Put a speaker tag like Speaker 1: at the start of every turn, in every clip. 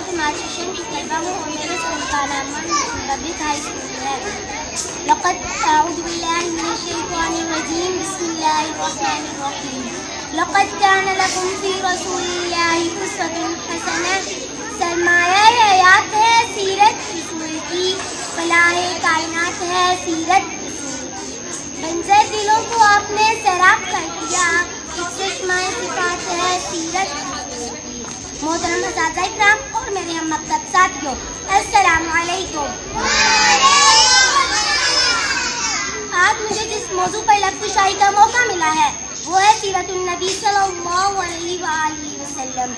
Speaker 1: فاطمہ چشم کی طلبہ ہوں اور میرے اسکول کا نام پبلک ہائی اسکول ہے. لقد اعوذ باللہ من الشیطان الرجیم بسم اللہ الرحمن الرحیم. لقد كان لكم في رسول اللہ اسوۃ حسنہ. سرمایہ حیات ہے سیرت رسول کی، فلاح کائنات ہے سیرت رسول. بنظر دلوں کو آپ نے سیراب کر دیا، چشمہ صفات ہے سیرت رسول کی. محترم اساتذہ اکرام اور میرے ہم مکتب ساتھیوں، السلام علیکم. آج مجھے جس موضوع پر لفظ شاعری کا موقع ملا ہے وہ ہے سیرت النبی صلی اللہ علیہ وآلہ وسلم.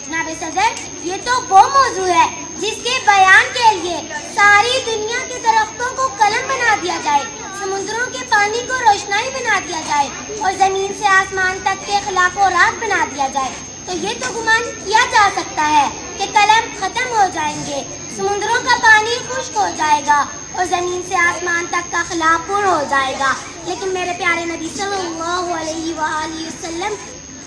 Speaker 1: جناب صدر، یہ تو وہ موضوع ہے جس کے بیان کے لیے ساری دنیا کے درختوں کو قلم بنا دیا جائے، سمندروں کے پانی کو روشنائی بنا دیا جائے اور زمین سے آسمان تک کے خلا کو رات بنا دیا جائے تو یہ تو گمان کیا جا سکتا ہے کہ قلم ختم ہو جائیں گے، سمندروں کا پانی خشک ہو جائے گا اور زمین سے آسمان تک کا خلا پر ہو جائے گا. لیکن میرے پیارے نبی صلی اللہ علیہ وآلہ وسلم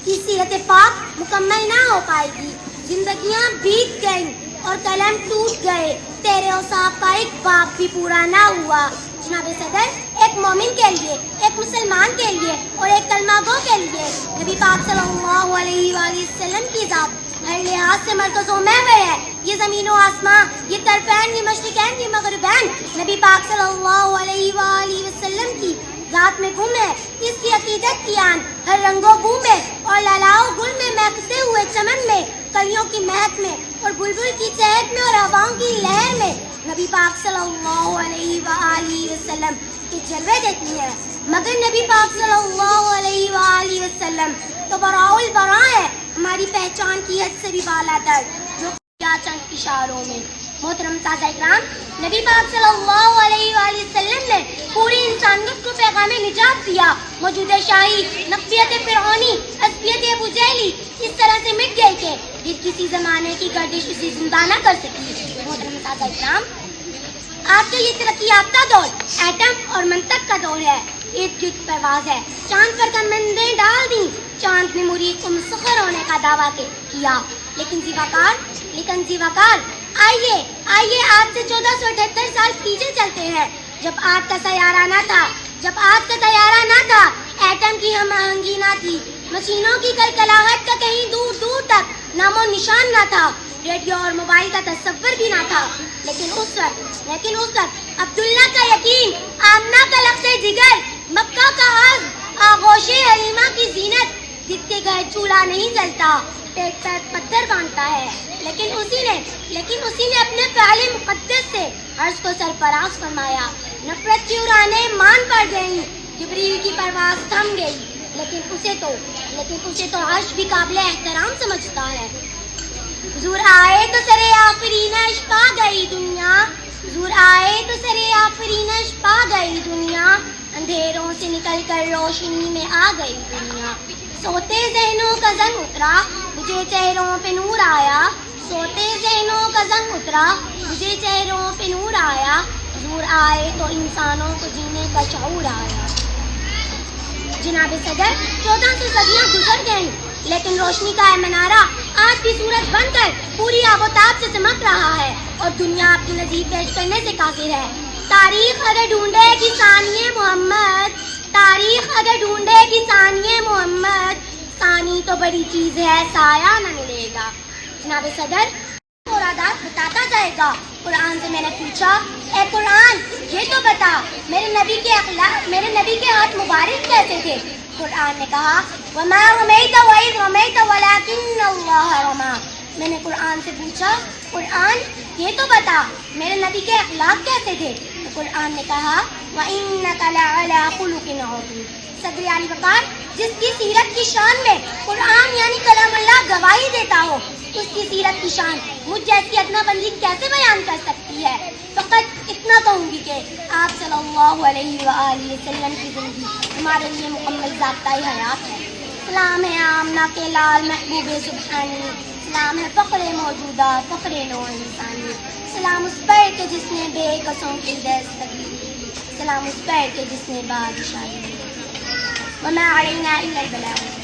Speaker 1: کی سیرت پاک مکمل نہ ہو پائے گی. زندگیاں بیت گئیں اور قلم ٹوٹ گئے، تیرے اوصاف کا ایک باب بھی پورا نہ ہوا. جناب صدر، ایک مومن کے لیے، ایک مسلمان کے لیے اور ایک کلمہ گو کے لیے نبی پاک صلی اللہ علیہ وآلہ وسلم کی ذات ہر لحاظ سے مرکز و محور ہے. یہ زمین و آسمان، یہ طرفین، یہ مشرقین، یہ مغربین نبی پاک صلی اللہ علیہ وآلہ وسلم کی ذات میں گم ہے. اس کی عقیدت کی آن ہر رنگ و بو میں اور لالاؤ گل میں، مہکتے ہوئے چمن میں، کلیوں کی مہک میں اور بلبل کی چہک میں اور ہواؤں کی لہر میں نبی پاک صلی اللہ علیہ وآلہ وسلم کے جلوے دیتی ہے. مگر نبی پاک صلی اللہ علیہ وآلہ وسلم تو براء البراء ہے، ہماری پہچان کی حد سے بھی بالا تر، جو کیا چند اشاروں میں. محترم اساتذہ اکرام، نبی پاک صلی اللہ علیہ وآلہ وسلم نے پوری انسانیت کو پیغام نجات دیا. موجود شاہی، نقبیت فرعونی، عصبیت ابو جہلی اس طرح سے مٹ گئی کہ پھر کسی زمانے کی گردش اسے زندہ نہ کر سکی. محترم اساتذہ اکرام، آج کا یہ ترقی یافتہ دور ایٹم اور منطق کا دور ہے، ارد گرد پرواز ہے. چاند پر کمندیں ڈال دیں، چاند نے مرید کو مسخر ہونے کا دعویٰ کیا. لیکن زیواکار آئیے آج سے 1478 سال پیچھے چلتے ہیں، جب آج کا طیارہ نہ تھا، ایٹم کی ہم آہنگی نہ تھی، مشینوں کی کلکلاہٹ کا کہیں دور دور تک نام و نشان نہ تھا، ریڈیو اور موبائل کا تصور بھی نہ تھا. لیکن اس وقت عبداللہ کا یقین، آمنہ کا لفظ جگر، مکہ کا عزم، آغوش حلیمہ کی زینت، جس کے گھر چولہا نہیں جلتا، پیٹ پر پتھر باندھتا ہے. لیکن اسی نے اپنے فعل مقدس سے عرش کو سرفراز فرمایا. نفرت کی اڑانیں مان پڑ گئیں، جبریل کی پرواز تھم گئی. لیکن اسے تو عرش بھی قابل احترام سمجھتا ہے. حضور آئے تو سرے آفرینش پا گئی دنیا، اندھیروں سے نکل کر روشنی میں آ گئی دنیا. سوتے ذہنوں کا زنگ اترا، مجھے چہروں پہ نور آیا. حضور آئے تو انسانوں کو جینے کا شعور آیا. جناب صدر، 1400 صدیاں گزر گئیں لیکن روشنی کا منارہ آج بھی سورج بن کر پوری آب و تاب سے چمک رہا ہے اور دنیا اپنی نظیر پیش کرنے سے قاصر ہے. تاریخ اگر ڈھونڈے گی ثانیہ محمد، ثانی تو بڑی چیز ہے، سایہ نہ ملے گا. جناب صدر، مرادات بتاتا جائے گا. قرآن سے میں نے پوچھا، اے قرآن یہ تو بتا میرے نبی کے ہاتھ مبارک کیسے تھے؟ قرآن نے کہا، وَمَا رَمَيْتَ وَإِذْ رَمَيْتَ وَلَكِنَّ اللَّهَ رَمَى. میں نے قرآن سے پوچھا، قرآن یہ تو بتا میرے نبی کے اخلاق کیسے تھے؟ تو قرآن نے کہا، وَإِنَّكَ لَعَلَىٰ خُلُقٍ عَظِيمٍ. صدر علی وقار، جس کی سیرت کی شان میں قرآن یعنی کلام اللہ گواہی دیتا ہو، اس کی سیرت کی شان مجھ جیسی ادنا بندی کیسے بیان کر سکتی ہے؟ فقط اتنا کہوں گی کہ آپ صلی اللہ علیہ وآلہ وسلم کی زندگی ہمارے لیے مکمل ضابطۂ حیات ہے. سلام ہے آمنہ کے لال محبوب سبحانی، سلام ہے فخر موجودہ، فخر نوع انسانی. سلام اس پر کہ جس نے بے کسوں کی دستگی دی، سلام اس پر کہ جس نے بادشاہی دی. وما علینا الا البلاغ.